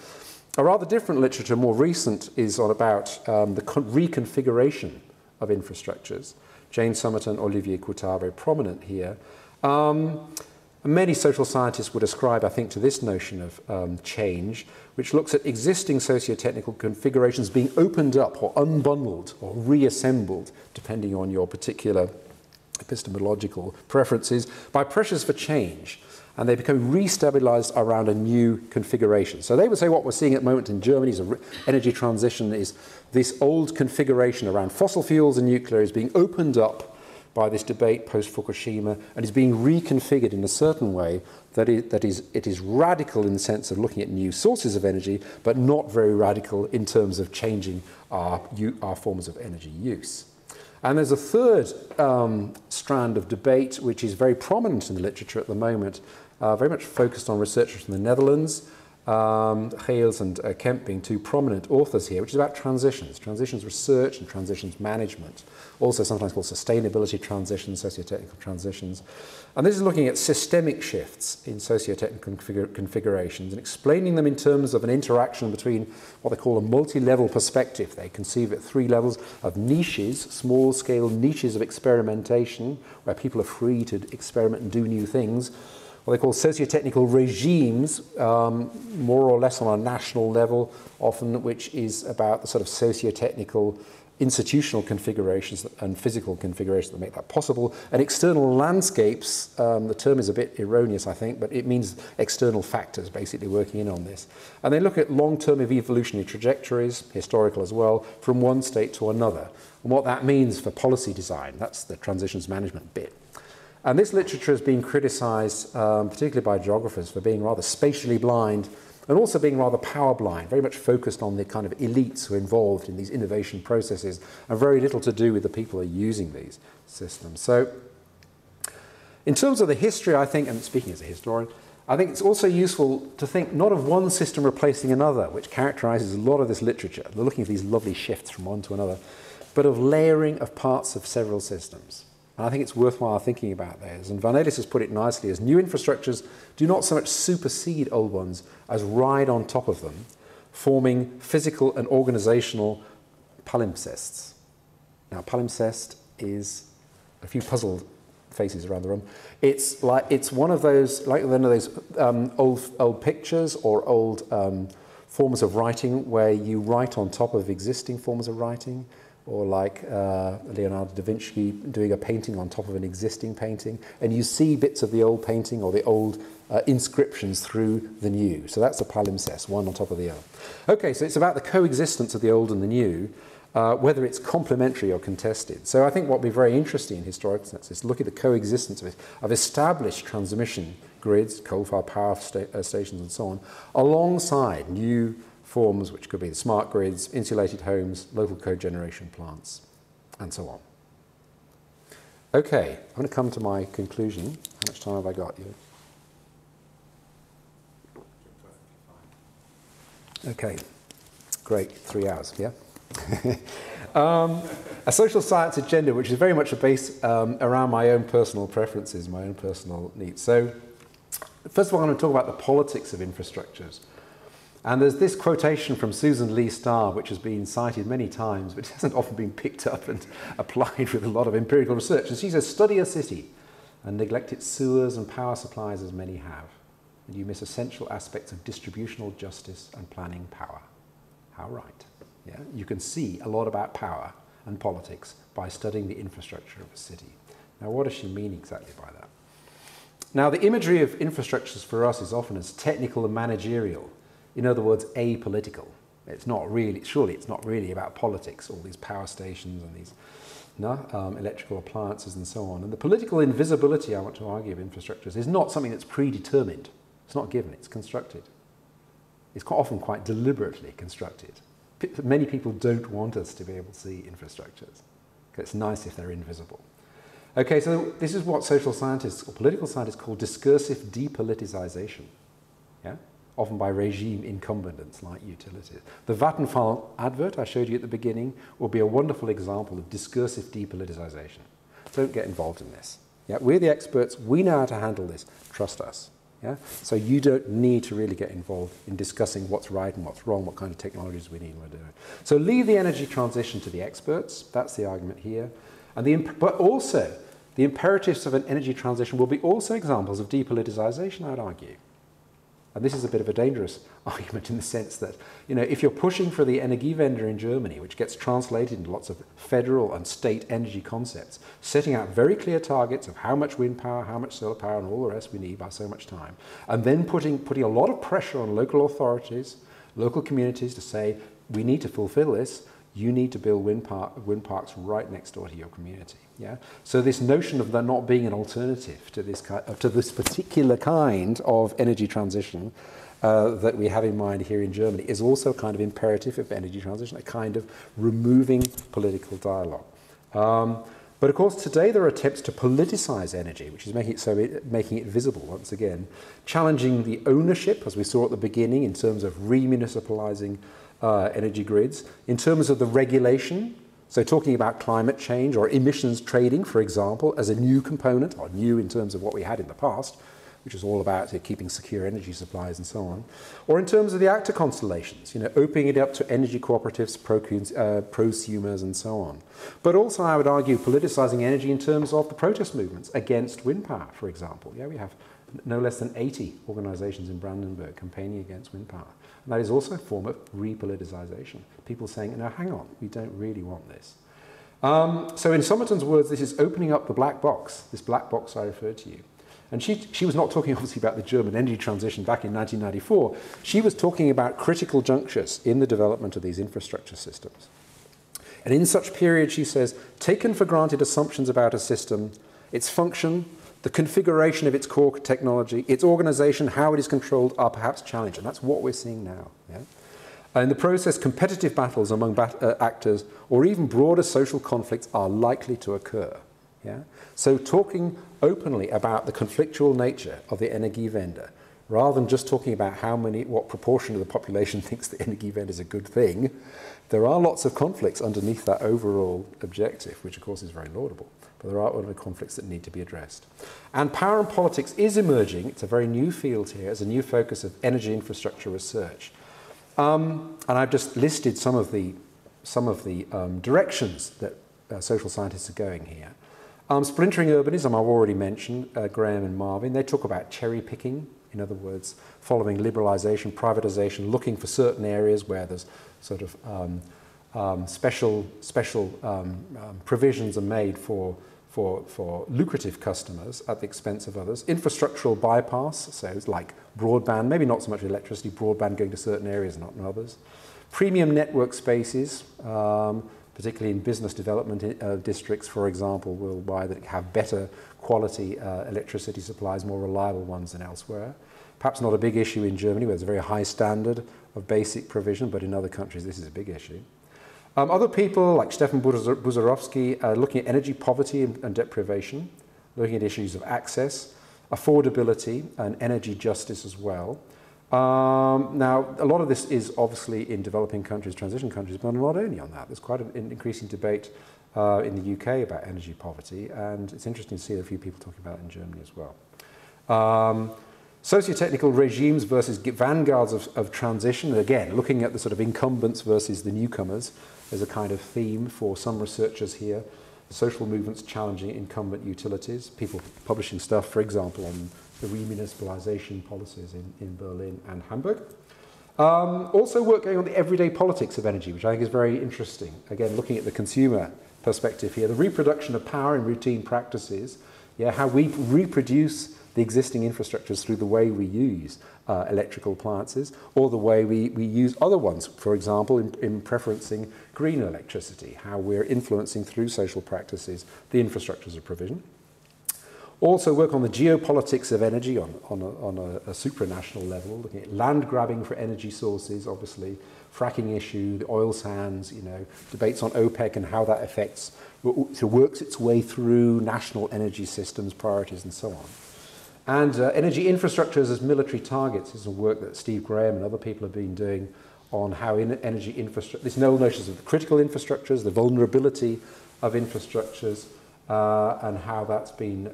A rather different literature, more recent, is on about the reconfiguration of infrastructures. Jane Summerton, Olivier Coutard, very prominent here. And many social scientists would ascribe, I think, to this notion of change, which looks at existing socio-technical configurations being opened up or unbundled or reassembled, depending on your particular epistemological preferences, by pressures for change. And they become restabilized around a new configuration. So they would say what we're seeing at the moment in Germany is an energy transition is this old configuration around fossil fuels and nuclear is being opened up by this debate post-Fukushima and is being reconfigured in a certain way that it is radical in the sense of looking at new sources of energy, but not very radical in terms of changing our forms of energy use. And there's a third strand of debate which is very prominent in the literature at the moment, very much focused on researchers from the Netherlands, Geels and Kemp being two prominent authors here, which is about transitions research and transitions management, also sometimes called sustainability transitions, socio-technical transitions. And this is looking at systemic shifts in socio-technical configurations and explaining them in terms of an interaction between what they call a multi-level perspective. They conceive at 3 levels of niches, small-scale niches of experimentation, where people are free to experiment and do new things, what they call socio-technical regimes, more or less on a national level, often, which is about the sort of socio-technical institutional configurations and physical configurations that make that possible, and external landscapes. The term is a bit erroneous, I think, but it means external factors basically working in on this. And they look at long-term evolutionary trajectories, historical as well, from one state to another, and what that means for policy design. That's the transitions management bit. And this literature has been criticised, particularly by geographers, for being rather spatially blind and also being rather power blind, very much focused on the kind of elites who are involved in these innovation processes and very little to do with the people who are using these systems. So in terms of the history, I think, and speaking as a historian, I think it's also useful to think not of one system replacing another, which characterises a lot of this literature. They're looking at these lovely shifts from one to another, but of layering of parts of several systems. And I think it's worthwhile thinking about those. And Van Elis has put it nicely as new infrastructures do not so much supersede old ones as ride on top of them, forming physical and organizational palimpsests. Now, palimpsest is a few puzzled faces around the room. It's one of those, like one of those old pictures or old forms of writing where you write on top of existing forms of writing, or like Leonardo da Vinci doing a painting on top of an existing painting, and you see bits of the old painting or the old inscriptions through the new. So that's a palimpsest, one on top of the other. Okay, so it's about the coexistence of the old and the new, whether it's complementary or contested. So I think what would be very interesting in historical sense is to look at the coexistence of established transmission grids, coal-fired power stations and so on, alongside new forms, which could be the smart grids, insulated homes, local cogeneration plants, and so on. Okay, I'm going to come to my conclusion. How much time have I got? You? Okay, great, 3 hours, yeah? A social science agenda, which is very much based around my own personal preferences, my own personal needs. So, first of all, I'm going to talk about the politics of infrastructures. And there's this quotation from Susan Lee Starr, which has been cited many times, but hasn't often been picked up and applied with a lot of empirical research. And she says, study a city and neglect its sewers and power supplies as many have, and you miss essential aspects of distributional justice and planning power. How right? Yeah? You can see a lot about power and politics by studying the infrastructure of a city. Now, what does she mean exactly by that? Now, the imagery of infrastructures for us is often as technical and managerial. In other words, apolitical. It's not really, surely it's not really about politics, all these power stations and these electrical appliances and so on. And the political invisibility, I want to argue, of infrastructures is not something that's predetermined. It's not given, it's constructed. It's quite often quite deliberately constructed. Many people don't want us to be able to see infrastructures. It's nice if they're invisible. Okay, so this is what social scientists or political scientists call discursive depoliticization. Yeah? Often by regime incumbents like utilities. The Vattenfall advert I showed you at the beginning will be a wonderful example of discursive depoliticization. Don't get involved in this. Yeah? We're the experts, we know how to handle this, trust us. Yeah? So you don't need to really get involved in discussing what's right and what's wrong, what kind of technologies we need and we're doing. So leave the energy transition to the experts, that's the argument here. And but also the imperatives of an energy transition will be also examples of depoliticization, I'd argue. And this is a bit of a dangerous argument in the sense that, you know, if you're pushing for the Energiewende in Germany, which gets translated into lots of federal and state energy concepts, setting out very clear targets of how much wind power, how much solar power, and all the rest we need by so much time, and then putting a lot of pressure on local authorities, local communities to say, we need to fulfill this, you need to build wind parks right next door to your community. Yeah? So this notion of there not being an alternative to this particular kind of energy transition that we have in mind here in Germany is also a kind of imperative of energy transition, a kind of removing political dialogue. But of course today there are attempts to politicize energy, which is making it visible once again, challenging the ownership, as we saw at the beginning, in terms of remunicipalizing energy grids, in terms of the regulation, so talking about climate change or emissions trading, for example, as a new component, or new in terms of what we had in the past, which is all about keeping secure energy supplies and so on, or in terms of the actor constellations, you know, opening it up to energy cooperatives, prosumers and so on. But also, I would argue, politicizing energy in terms of the protest movements against wind power, for example. Yeah, we have no less than 80 organizations in Brandenburg campaigning against wind power. And that is also a form of repoliticization. People saying, no, hang on, we don't really want this. So in Somerton's words, this is opening up the black box, this black box I referred to you. And she was not talking obviously about the German energy transition back in 1994. She was talking about critical junctures in the development of these infrastructure systems. And in such periods, she says, taken for granted assumptions about a system, its function, the configuration of its core technology, its organization, how it is controlled are perhaps challenged. And that's what we're seeing now. Yeah? In the process, competitive battles among actors or even broader social conflicts are likely to occur. Yeah? So talking openly about the conflictual nature of the Energiewende, rather than just talking about what proportion of the population thinks the Energiewende is a good thing, there are lots of conflicts underneath that overall objective, which of course is very laudable. But there are other conflicts that need to be addressed. And power and politics is emerging, it's a very new field here, as a new focus of energy infrastructure research. And I've just listed some of the directions that social scientists are going here. Splintering urbanism, I've already mentioned, Graham and Marvin. They talk about cherry picking, in other words, following liberalisation, privatisation, looking for certain areas where there's sort of special provisions are made for lucrative customers at the expense of others. Infrastructural bypass, so it's like broadband, maybe not so much electricity, broadband going to certain areas, not in others. Premium network spaces, particularly in business development districts, for example, worldwide, that have better quality electricity supplies, more reliable ones than elsewhere. Perhaps not a big issue in Germany, where there's a very high standard of basic provision, but in other countries this is a big issue. Other people, like Stefan Buzarowski, are looking at energy poverty and deprivation, looking at issues of access, affordability, and energy justice as well. Now, a lot of this is obviously in developing countries, transition countries, but not only on that. There's quite an increasing debate in the UK about energy poverty, and it's interesting to see a few people talking about it in Germany as well. Socio-technical regimes versus vanguards of transition. Again, looking at the sort of incumbents versus the newcomers is a kind of theme for some researchers here. Social movements challenging incumbent utilities. People publishing stuff, for example, on the remunicipalization policies in Berlin and Hamburg. Also work going on the everyday politics of energy, which I think is very interesting. Again, looking at the consumer perspective here, the reproduction of power in routine practices, how we reproduce the existing infrastructures through the way we use electrical appliances or the way we use other ones, for example, in preferencing green electricity, how we're influencing through social practices the infrastructures of provision. Also work on the geopolitics of energy on a supranational level, looking at land grabbing for energy sources, obviously, fracking issue, the oil sands, debates on OPEC and how that affects, works its way through national energy systems, priorities, and so on. And energy infrastructures as military targets is a work that Steve Graham and other people have been doing on how energy infrastructure, this notion of critical infrastructures, the vulnerability of infrastructures, and how that's been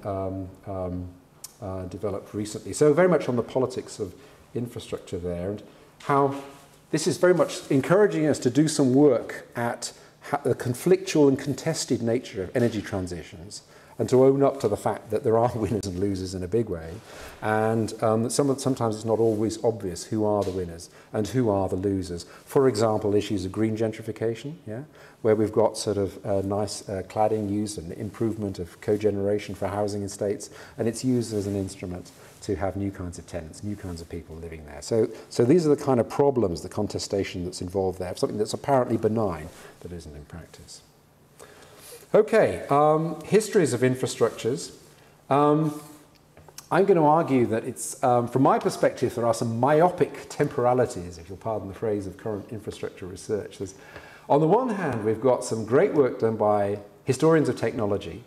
developed recently. So very much on the politics of infrastructure there, and how this is very much encouraging us to do some work at the conflictual and contested nature of energy transitions, and to own up to the fact that there are winners and losers in a big way, and sometimes it's not always obvious who are the winners and who are the losers. For example, issues of green gentrification, yeah, where we've got sort of nice cladding used and improvement of cogeneration for housing estates, and it's used as an instrument to have new kinds of tenants, new kinds of people living there. So these are the kind of problems, the contestation that's involved there, something that's apparently benign but isn't in practice. Okay, histories of infrastructures. I'm going to argue that it's, from my perspective, there are some myopic temporalities, if you'll pardon the phrase, of current infrastructure research. On the one hand, we've got some great work done by historians of technology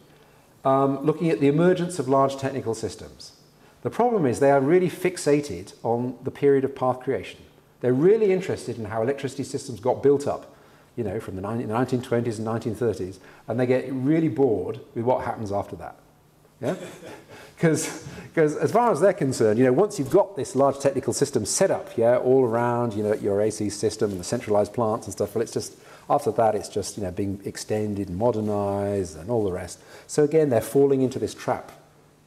looking at the emergence of large technical systems. The problem is they are really fixated on the period of path creation. They're really interested in how electricity systems got built up, you know, from the 1920s and 1930s, and they get really bored with what happens after that. Yeah? Because as far as they're concerned, you know, once you've got this large technical system set up, yeah, all around, you know, your AC system and the centralized plants and stuff, well, it's just, after that, it's just, you know, being extended and modernized and all the rest. So again, they're falling into this trap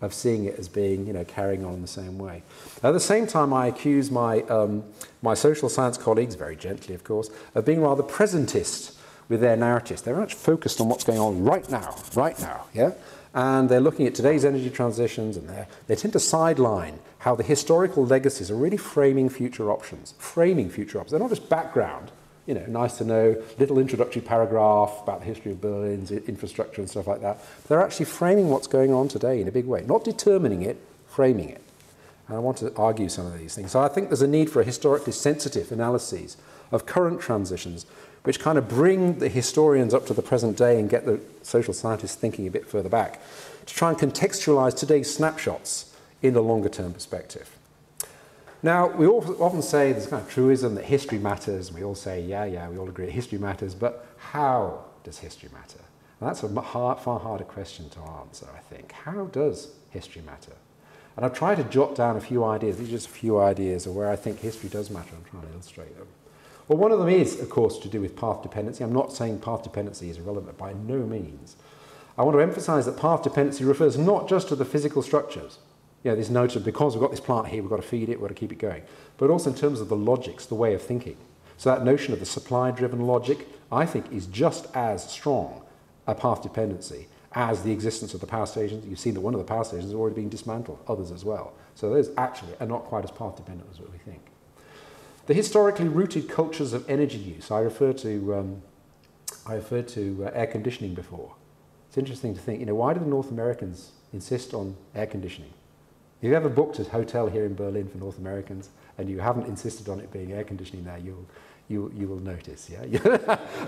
of seeing it as being, you know, carrying on in the same way. At the same time, I accuse my, my social science colleagues, very gently, of course, of being rather presentist with their narratives. They're much focused on what's going on right now, yeah? And they're looking at today's energy transitions, and they tend to sideline how the historical legacies are really framing future options. They're not just background, you know, nice to know, little introductory paragraph about the history of Berlin's infrastructure and stuff like that. They're actually framing what's going on today in a big way, not determining it, framing it. And I want to argue some of these things. So I think there's a need for a historically sensitive analyses of current transitions, which kind of bring the historians up to the present day and get the social scientists thinking a bit further back, to try and contextualize today's snapshots in a longer term perspective. Now, we often say there's kind of truism that history matters. We all say, yeah, we all agree that history matters, but how does history matter? And that's a far harder question to answer, I think. How does history matter? And I've tried to jot down a few ideas. These are just a few ideas of where I think history does matter. I'm trying to illustrate them. Well, one of them is, of course, to do with path dependency. I'm not saying path dependency is irrelevant by no means. I want to emphasize that path dependency refers not just to the physical structures. You know, this notion of because we've got this plant here, we've got to feed it, we've got to keep it going. But also in terms of the logics, the way of thinking. So that notion of the supply-driven logic, I think, is just as strong a path dependency as the existence of the power stations. You've seen that one of the power stations is already being dismantled, others as well. So those actually are not quite as path dependent as what we think. The historically rooted cultures of energy use. I referred to air conditioning before. It's interesting to think, you know, why do the North Americans insist on air conditioning? If you've ever booked a hotel here in Berlin for North Americans and you haven't insisted on it being air conditioning there, you will notice, yeah?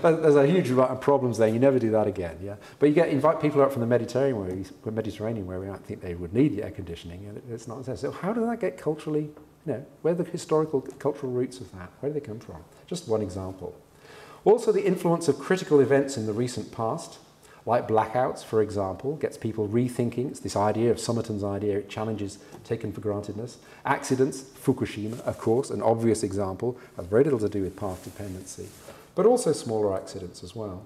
There's a huge amount of problems there. You never do that again, yeah? But you invite people out from the Mediterranean where we might think they would need the air conditioning, and it's not there. So how does that get culturally, you know, where are the historical, cultural roots of that? Where do they come from? Just one example. Also, the influence of critical events in the recent past, like blackouts, for example, gets people rethinking. It's this idea of Somerton's idea, it challenges taken for grantedness. Accidents, Fukushima, of course, an obvious example, has very little to do with path dependency, but also smaller accidents as well.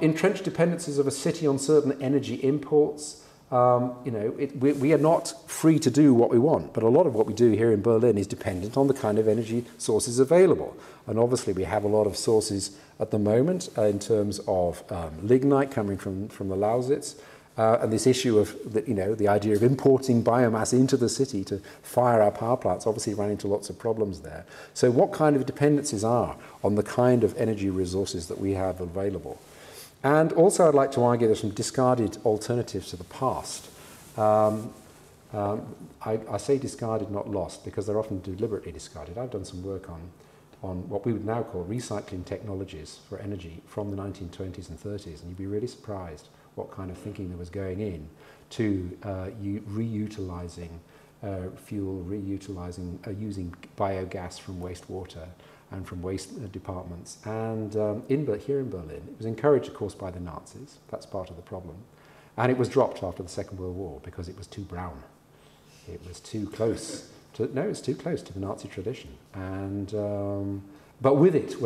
Entrenched dependencies of a city on certain energy imports. You know, we are not free to do what we want, but a lot of what we do here in Berlin is dependent on the kind of energy sources available. And obviously we have a lot of sources at the moment in terms of lignite coming from the Lausitz, and this issue of, the idea of importing biomass into the city to fire our power plants obviously ran into lots of problems there. So what kind of dependencies are on the kind of energy resources that we have available? And also I'd like to argue there's some discarded alternatives to the past. I say discarded, not lost, because they're often deliberately discarded. I've done some work on what we would now call recycling technologies for energy from the 1920s and 30s, and you'd be really surprised what kind of thinking there was going in to reutilising fuel, using biogas from wastewater and from waste departments. And here in Berlin, it was encouraged, of course, by the Nazis. That's part of the problem. And it was dropped after the Second World War because it was too brown. It was too close. It's too close to the Nazi tradition. And But with it,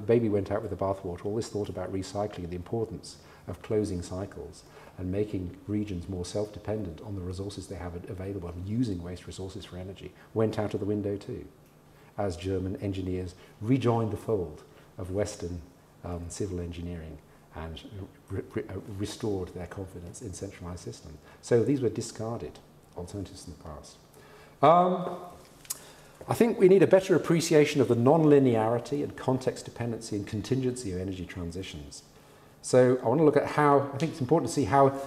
baby went out with the bathwater, all this thought about recycling and the importance of closing cycles and making regions more self-dependent on the resources they have available and using waste resources for energy, went out of the window too, as German engineers rejoined the fold of Western civil engineering and restored their confidence in centralized systems. So these were discarded alternatives in the past. I think we need a better appreciation of the non-linearity and context dependency and contingency of energy transitions. So I want to look at how, I think it's important to see how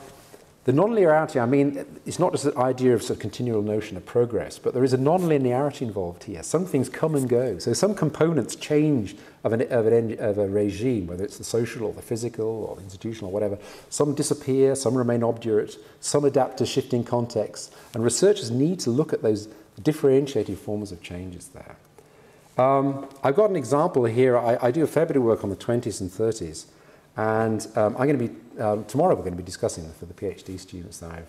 the non-linearity, I mean, it's not just the idea of sort of continual notion of progress, but there is a non-linearity involved here. Some things come and go. So some components change of a regime, whether it's the social or the physical or the institutional or whatever. Some disappear, some remain obdurate, some adapt to shifting contexts. And researchers need to look at those differentiated forms of changes there. I've got an example here. I do a fair bit of work on the 20s and 30s. And tomorrow we're going to be discussing for the PhD students that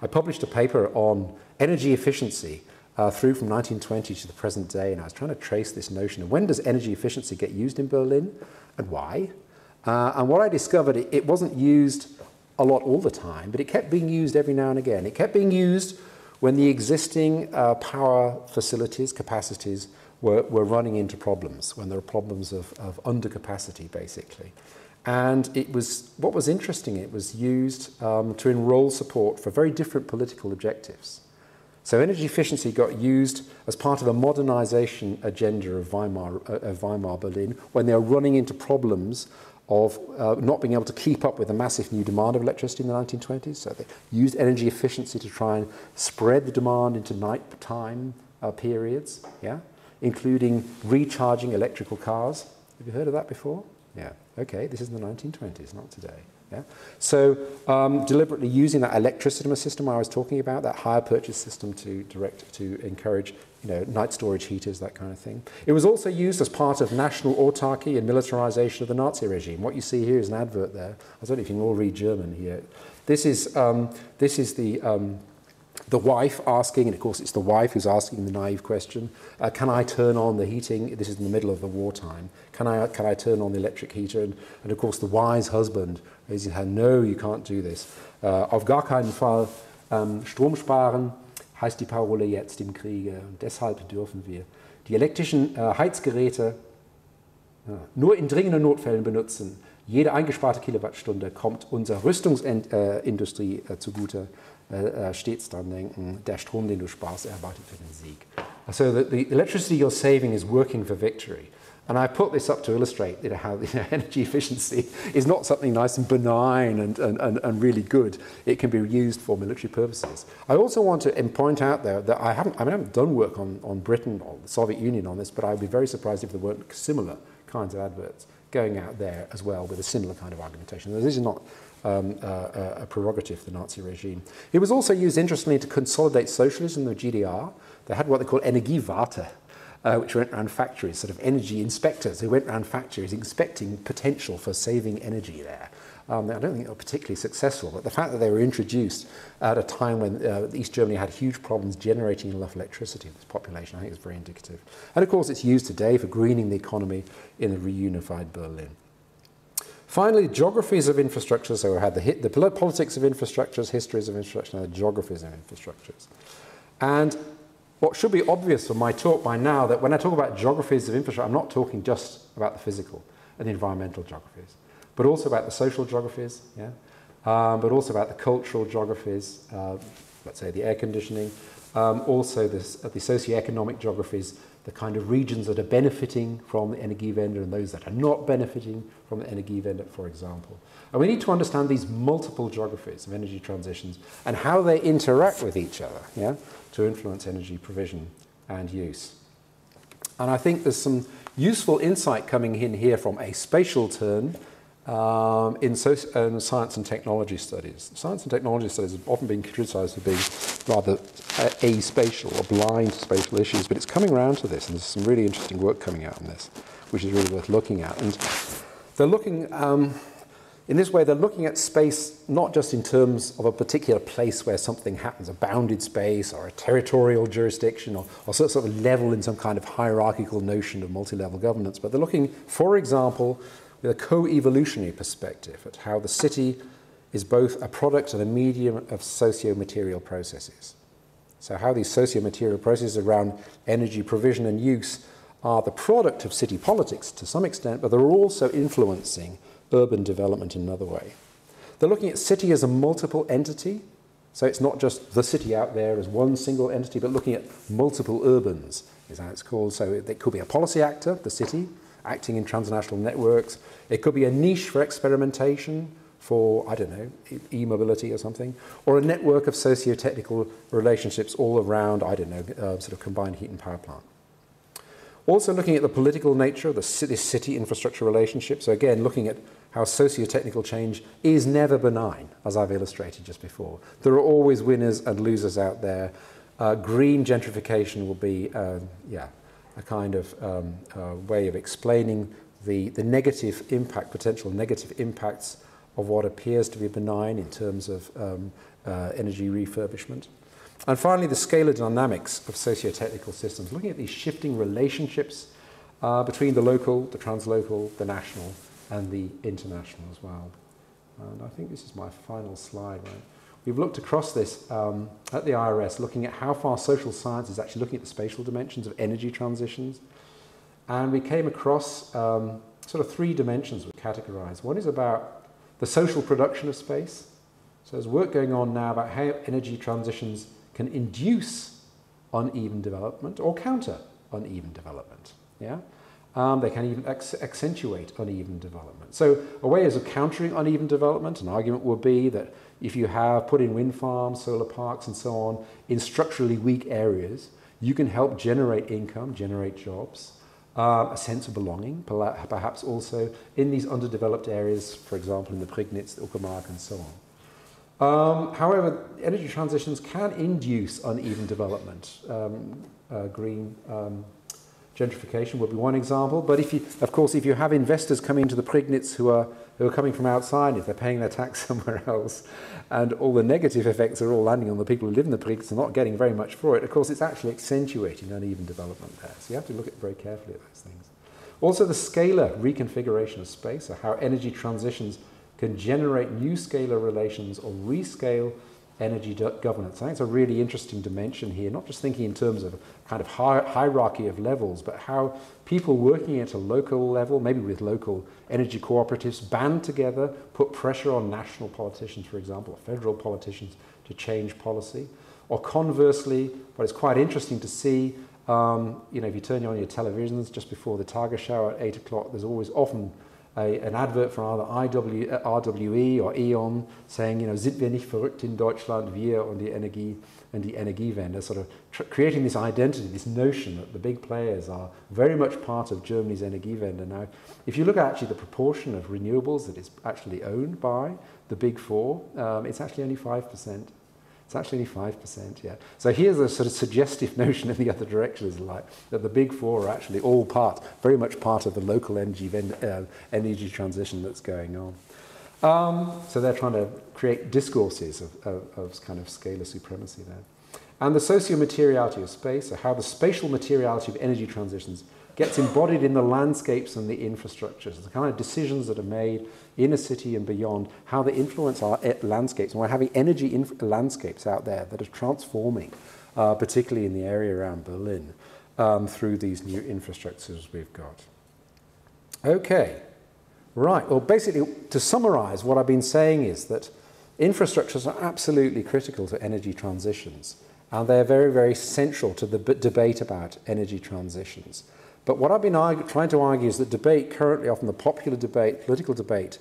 I published a paper on energy efficiency through from 1920 to the present day, and I was trying to trace this notion of when does energy efficiency get used in Berlin and why. And what I discovered, it wasn't used a lot all the time, but it kept being used every now and again. It kept being used when the existing power facilities, capacities, were running into problems, when there were problems of undercapacity, basically. And what was interesting, it was used to enroll support for very different political objectives. So energy efficiency got used as part of a modernization agenda of Weimar Berlin when they were running into problems of not being able to keep up with the massive new demand of electricity in the 1920s. So they used energy efficiency to try and spread the demand into nighttime periods, yeah, including recharging electrical cars. Have you heard of that before? Yeah. Okay, this is in the 1920s, not today. Yeah? So deliberately using that electricity system I was talking about, that hire purchase system to encourage night storage heaters, that kind of thing. It was also used as part of national autarky and militarization of the Nazi regime. What you see here is an advert there. I don't know if you can all read German here. This is the wife asking, and of course it's the wife who's asking the naive question, can I turn on the heating? This is in the middle of the wartime. Can I turn on the electric heater? And of course the wise husband raising her, no, you can't do this. Auf gar keinen Fall Strom sparen heißt die Parole jetzt im Kriege. Und deshalb dürfen wir die elektrischen Heizgeräte nur in dringenden Notfällen benutzen. Jede eingesparte Kilowattstunde kommt unserer Rüstungsindustrie zugute. Stets dran denken, der Strom, den du sparst, arbeitet für den Sieg. So the electricity you're saving is working for victory. And I put this up to illustrate how energy efficiency is not something nice and benign and really good. It can be used for military purposes. I also want to point out there that I haven't done work on Britain or the Soviet Union on this, but I'd be very surprised if there weren't similar kinds of adverts going out there as well with a similar kind of argumentation. This is not a prerogative of the Nazi regime. It was also used, interestingly, to consolidate socialism in the GDR. They had what they call Energiewarte, which went around factories, sort of energy inspectors who went around factories inspecting potential for saving energy there. I don't think they were particularly successful, but the fact that they were introduced at a time when East Germany had huge problems generating enough electricity in its population, I think is very indicative. And of course, it's used today for greening the economy in a reunified Berlin. Finally, geographies of infrastructure. So we had the politics of infrastructures, histories of infrastructure, and the geographies of infrastructures. And what should be obvious from my talk by now, that when I talk about geographies of infrastructure, I'm not talking just about the physical and the environmental geographies, but also about the social geographies, yeah? But also about the cultural geographies, let's say the air conditioning, also the socioeconomic geographies, the kind of regions that are benefiting from the Energiewende and those that are not benefiting from the Energiewende, for example. And we need to understand these multiple geographies of energy transitions and how they interact with each other, yeah, to influence energy provision and use. And I think there's some useful insight coming in here from a spatial turn in science and technology studies. Science and technology studies have often been criticized for being rather aspatial or blind to spatial issues, but it's coming around to this, and there's some really interesting work coming out on this, which is really worth looking at. And they're looking, In this way, they're looking at space not just in terms of a particular place where something happens, a bounded space or a territorial jurisdiction or sort of level in some kind of hierarchical notion of multi-level governance, but they're looking, for example, with a co-evolutionary perspective at how the city is both a product and a medium of socio-material processes. So how these socio-material processes around energy provision and use are the product of city politics to some extent, but they're also influencing urban development in another way. They're looking at city as a multiple entity, so it's not just the city out there as one single entity, but looking at multiple urbans, is how it's called. So it could be a policy actor, the city, acting in transnational networks. It could be a niche for experimentation, for, I don't know, e-mobility or something, or a network of socio-technical relationships all around, I don't know, sort of combined heat and power plant. Also looking at the political nature of this city infrastructure relationship. So again, looking at how socio-technical change is never benign, as I've illustrated just before. There are always winners and losers out there. Green gentrification will be, a kind of way of explaining the negative impact, potential negative impacts of what appears to be benign in terms of energy refurbishment. And finally, the scalar dynamics of socio-technical systems, looking at these shifting relationships between the local, the translocal, the national, and the international as well. And I think this is my final slide. Right? We've looked across this at the IRS, looking at how far social science is actually looking at the spatial dimensions of energy transitions. And we came across sort of three dimensions we categorized. One is about the social production of space. So there's work going on now about how energy transitions can induce uneven development or counter uneven development. Yeah? They can even accentuate uneven development. So a way of countering uneven development, an argument would be that if you have put in wind farms, solar parks and so on in structurally weak areas, you can help generate income, generate jobs, a sense of belonging, perhaps also in these underdeveloped areas, for example in the Prignitz, the Uckermark and so on. However, energy transitions can induce uneven development. Green gentrification would be one example, but of course, if you have investors coming to the Prignitz who are coming from outside, if they're paying their tax somewhere else, and all the negative effects are all landing on the people who live in the Prignitz and not getting very much for it, of course, it's actually accentuating uneven development there. So you have to look very carefully at those things. Also, the scalar reconfiguration of space, or how energy transitions can generate new scalar relations or rescale energy governance. I think it's a really interesting dimension here, not just thinking in terms of a kind of hierarchy of levels, but how people working at a local level, maybe with local energy cooperatives, band together, put pressure on national politicians, for example, or federal politicians to change policy. Or conversely, what is quite interesting to see, if you turn on your televisions just before the Tagesschau at 8 o'clock, there's always often an advert from either RWE or E.ON saying, sind wir nicht verrückt in Deutschland, wir und die Energiewende, sort of creating this identity, this notion that the big players are very much part of Germany's Energiewende. Now, if you look at actually the proportion of renewables that is actually owned by the big four, it's actually only 5%. It's actually only 5%, yeah. So here's a sort of suggestive notion in the other direction, is like that the big four are actually all very much part of the local energy transition that's going on. So they're trying to create discourses of kind of scalar supremacy there. And the socio-materiality of space, so how the spatial materiality of energy transitions gets embodied in the landscapes and the infrastructures, the kind of decisions that are made in a city and beyond, how they influence our landscapes. And we're having energy landscapes out there that are transforming, particularly in the area around Berlin, through these new infrastructures we've got. Okay, right. Well, basically, to summarize, what I've been saying is that infrastructures are absolutely critical to energy transitions, and they're very, very central to the debate about energy transitions. But what I've been trying to argue is that debate currently, often the popular debate, political debate,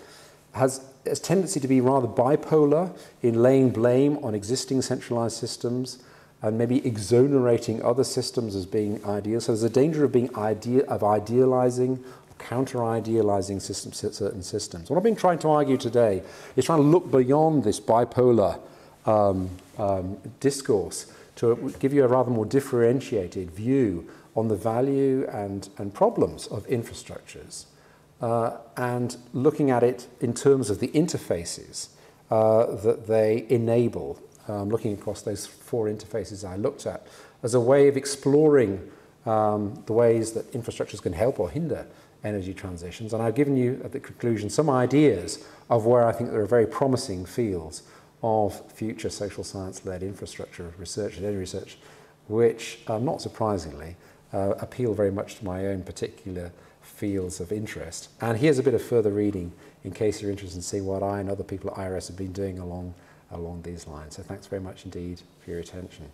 has a tendency to be rather bipolar in laying blame on existing centralized systems and maybe exonerating other systems as being ideal. So there's a danger of idealizing, counter-idealizing certain systems. What I've been trying to argue today is trying to look beyond this bipolar discourse to give you a rather more differentiated view on the value and problems of infrastructures, and looking at it in terms of the interfaces that they enable, looking across those 4 interfaces I looked at, as a way of exploring the ways that infrastructures can help or hinder energy transitions. And I've given you, at the conclusion, some ideas of where I think there are very promising fields of future social science-led infrastructure research and energy research, which, not surprisingly, appeal very much to my own particular fields of interest. And here's a bit of further reading in case you're interested in seeing what I and other people at IRS have been doing along these lines. So thanks very much indeed for your attention.